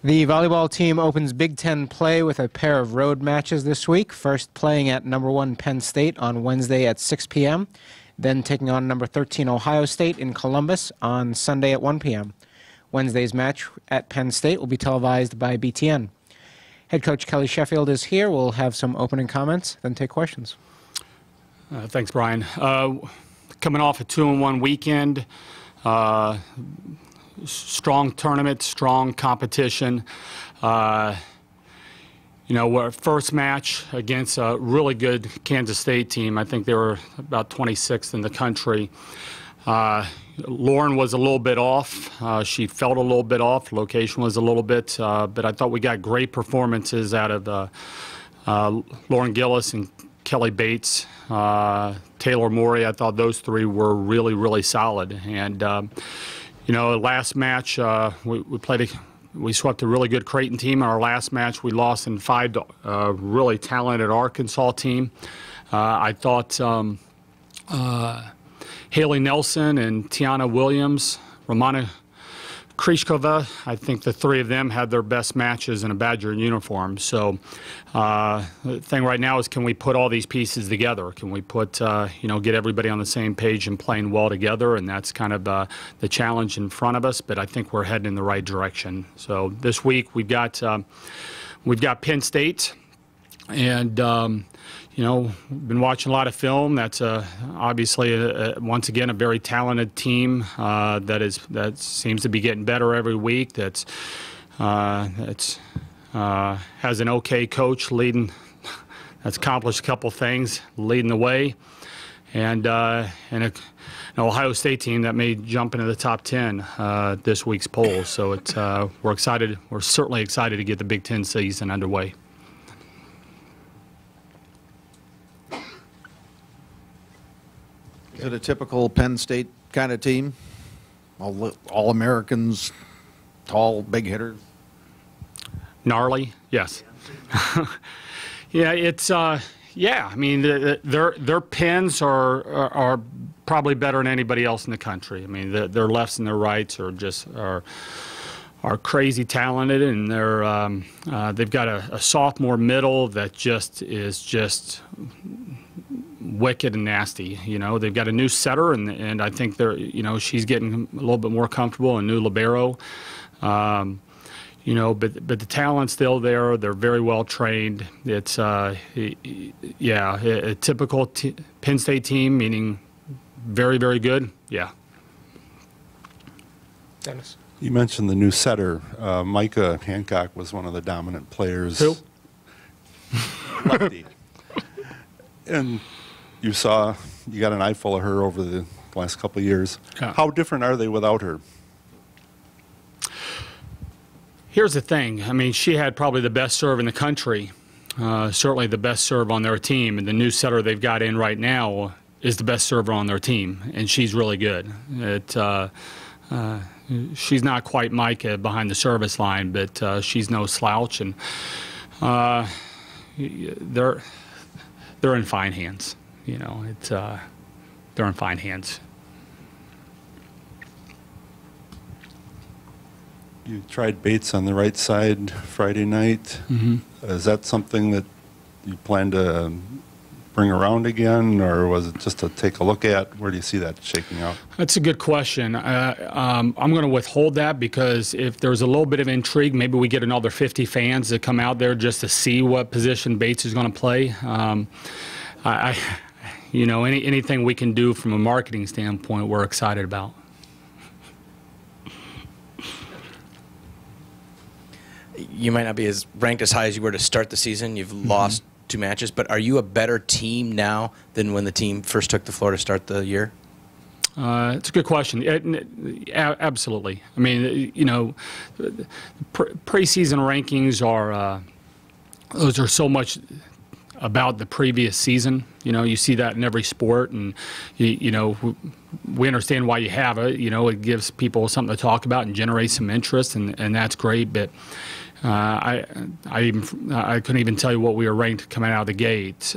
The volleyball team opens Big Ten play with a pair of road matches this week. First playing at #1 Penn State on Wednesday at 6 p.m., then taking on #13 Ohio State in Columbus on Sunday at 1 p.m. Wednesday's match at Penn State will be televised by BTN. Head coach Kelly Sheffield is here. We'll have some opening comments, then take questions. Thanks, Brian. Coming off a 2-1 weekend, strong tournament, strong competition. Our first match against a really good Kansas State team. I think they were about 26th in the country. Lauren was a little bit off. She felt a little bit off. Location was a little bit, but I thought we got great performances out of Lauren Gillis and Kelly Bates, Taylor Morey. I thought those three were really, really solid. And last match we swept a really good Creighton team. Our last match we lost in 5 to a really talented Arkansas team. I thought Haley Nelson and Tiana Williams, Romana Krishkova, I think the three of them had their best matches in a Badger uniform. So the thing right now is, can we put all these pieces together? Can we put, get everybody on the same page and playing well together? And that's kind of the challenge in front of us, but I think we're heading in the right direction. So this week we've got Penn State, and been watching a lot of film. That's obviously once again a very talented team that seems to be getting better every week. That's has an okay coach leading. That's accomplished a couple things, leading the way, and an Ohio State team that may jump into the top 10 this week's poll. So we're excited. We're certainly excited to get the Big Ten season underway. Is it a typical Penn State kind of team? All Americans, tall, big hitters? Gnarly, yes. Yeah, it's yeah. I mean, their pins are probably better than anybody else in the country. I mean, their lefts and their rights are crazy talented, and they've got a sophomore middle that is just wicked and nasty. They've got a new setter, and I think she's getting a little bit more comfortable, a new libero. But the talent's still there. They're very well trained. It's a typical Penn State team, meaning very, very good. Yeah. Dennis. You mentioned the new setter. Micah Hancock was one of the dominant players. Who? Lefty. And you got an eyeful of her over the last couple of years. Yeah. How different are they without her? Here's the thing. I mean, she had probably the best serve in the country, certainly the best serve on their team. And the new setter they've got in right now is the best server on their team, and she's really good. She's not quite Micah behind the service line, but she's no slouch, and they're in fine hands. They're in fine hands. You tried Bates on the right side Friday night. Mm-hmm. Is that something that you plan to bring around again, or was it just to take a look at? Where do you see that shaking out? That's a good question. I'm going to withhold that, because if there's a little bit of intrigue, maybe we get another 50 fans that come out there just to see what position Bates is going to play. Anything we can do from a marketing standpoint, we're excited about. You might not be as ranked as high as you were to start the season. You've lost 2 matches, but are you a better team now than when the team first took the floor to start the year? It's a good question. Absolutely. I mean, preseason rankings those are so much about the previous season. You see that in every sport, and we understand why you have it. It gives people something to talk about and generates some interest, and that's great. But I couldn't even tell you what we were ranked coming out of the gate.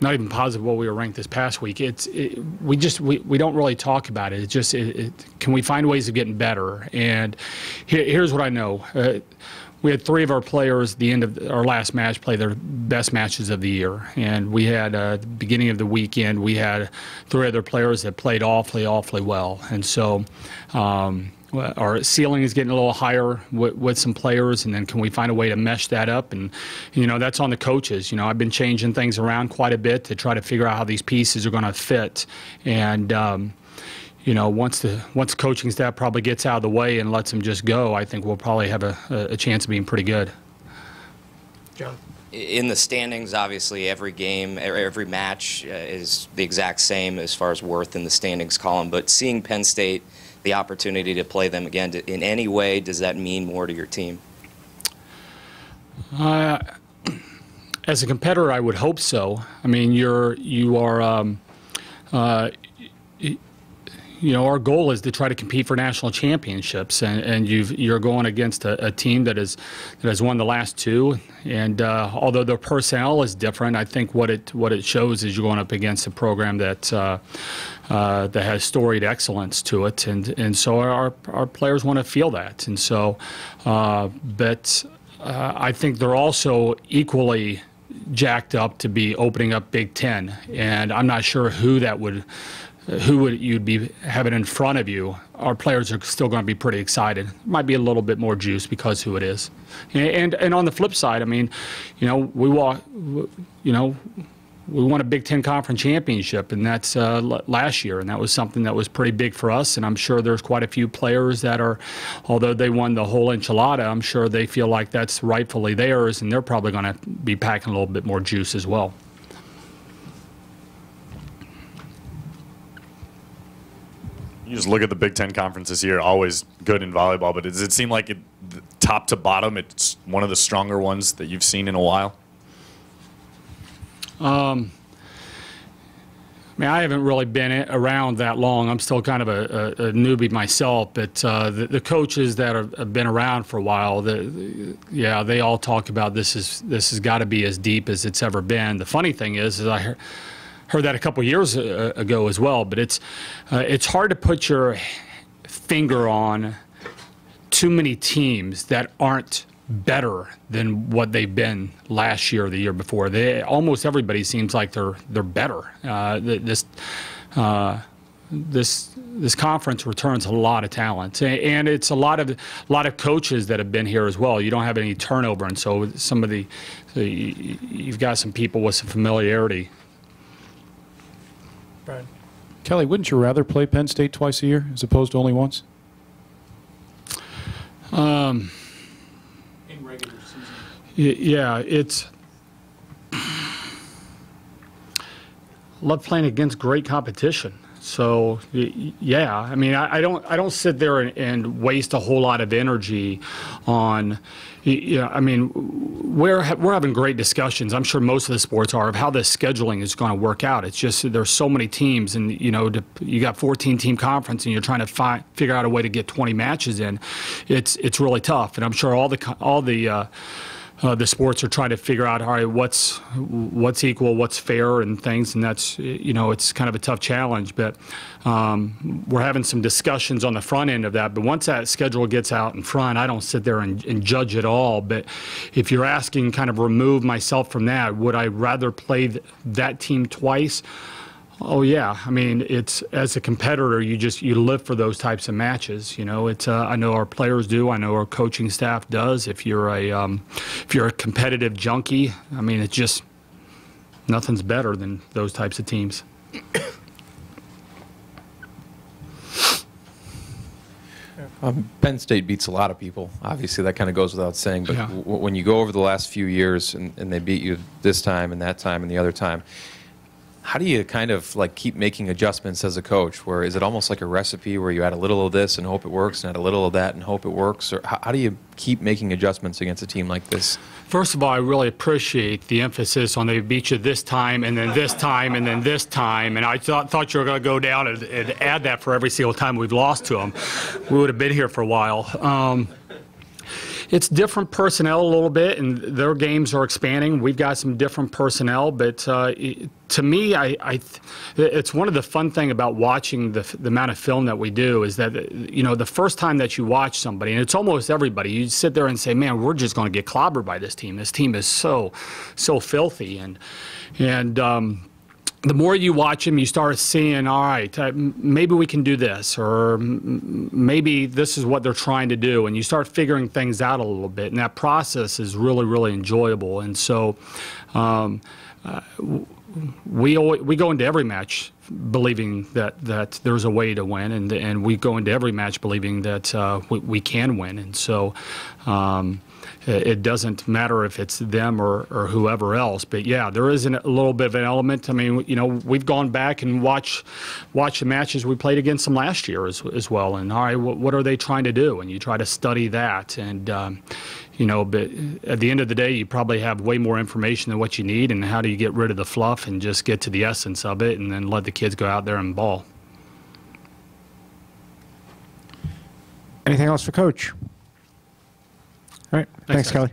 not even positive what we were ranked this past week. We don't really talk about it. It's just can we find ways of getting better? And here's what I know. We had 3 of our players at the end of our last match play their best matches of the year. And we had, at the beginning of the weekend, we had 3 other players that played awfully, awfully well. And so our ceiling is getting a little higher with some players, and then can we find a way to mesh that up? And, that's on the coaches. I've been changing things around quite a bit to try to figure out how these pieces are going to fit. And, once the coaching staff probably gets out of the way and lets them just go, I think we'll probably have a chance of being pretty good. John? In the standings, obviously, every game, every match is the exact same as far as worth in the standings column. But seeing Penn State, the opportunity to play them again, in any way, does that mean more to your team? As a competitor, I would hope so. I mean, our goal is to try to compete for national championships, and you're going against a team that has won the last 2. And although their personnel is different, I think what it shows is you're going up against a program that has storied excellence to it, and so our players want to feel that. And so, but I think they're also equally jacked up to be opening up Big Ten, and I'm not sure who you'd be having in front of you. Our players are still going to be pretty excited. Might be a little bit more juice because who it is. And on the flip side, I mean, we won a Big Ten Conference championship, and that's last year, and that was something that was pretty big for us. And I'm sure there's quite a few players that are, although they won the whole enchilada, I'm sure they feel like that's rightfully theirs, and they're probably going to be packing a little bit more juice as well. You just look at the Big Ten Conference this year, always good in volleyball, but does it seem like top to bottom, it's one of the stronger ones that you've seen in a while? I mean, I haven't really been around that long. I'm still kind of a newbie myself, but the coaches that have been around for a while, they all talk about this has got to be as deep as it's ever been. The funny thing is I heard that a couple years ago as well, but it's hard to put your finger on too many teams that aren't better than what they've been last year or the year before. Almost everybody seems like they're better. This conference returns a lot of talent, and it's a lot of coaches that have been here as well. You don't have any turnover, and so you've got some people with some familiarity. Brian? Kelly, wouldn't you rather play Penn State twice a year as opposed to only once? In regular season. Yeah, love playing against great competition. So yeah, I mean, I don't sit there and waste a whole lot of energy on. I mean, we're having great discussions. I'm sure most of the sports are of how the scheduling is going to work out. It's just there's so many teams, and you got 14-team conference, and you're trying to figure out a way to get 20 matches in. It's really tough, and I'm sure all the sports are trying to figure out, all right, what's equal, what's fair, and things, and that's it's kind of a tough challenge. But we're having some discussions on the front end of that. But once that schedule gets out in front, I don't sit there and judge it all. But if you're asking, kind of remove myself from that, would I rather play that team twice? Oh yeah, I mean, it's as a competitor, you live for those types of matches. It's I know our players do. I know our coaching staff does. If you're a competitive junkie, I mean, it's just nothing's better than those types of teams. Penn State beats a lot of people. Obviously, that kind of goes without saying. But Yeah. When you go over the last few years and they beat you this time and that time and the other time, how do you kind of like keep making adjustments as a coach? Where is it almost like a recipe where you add a little of this and hope it works, and add a little of that and hope it works? Or how do you keep making adjustments against a team like this? First of all, I really appreciate the emphasis on they beat you this time and then this time and then this time. And I thought you were going to go down and add that for every single time we've lost to them. We would have been here for a while. It's different personnel a little bit, and their games are expanding. We've got some different personnel, but to me, it's one of the fun thing about watching the amount of film that we do is that, the first time that you watch somebody, and it's almost everybody, you sit there and say, man, we're just going to get clobbered by this team. This team is so filthy, and the more you watch them, you start seeing, all right, maybe we can do this, or maybe this is what they're trying to do, and you start figuring things out a little bit, and that process is really, really enjoyable. And so we go into every match believing that there's a way to win, and we go into every match believing that we can win. And so it doesn't matter if it's them or whoever else. But yeah, there is a little bit of an element. I mean, we've gone back and watched the matches we played against them last year as well. And all right, what are they trying to do? And you try to study that. And but at the end of the day, you probably have way more information than what you need. And how do you get rid of the fluff and just get to the essence of it, and then let the kids go out there and ball? Anything else for Coach? All right. Thanks, guys. Kelly.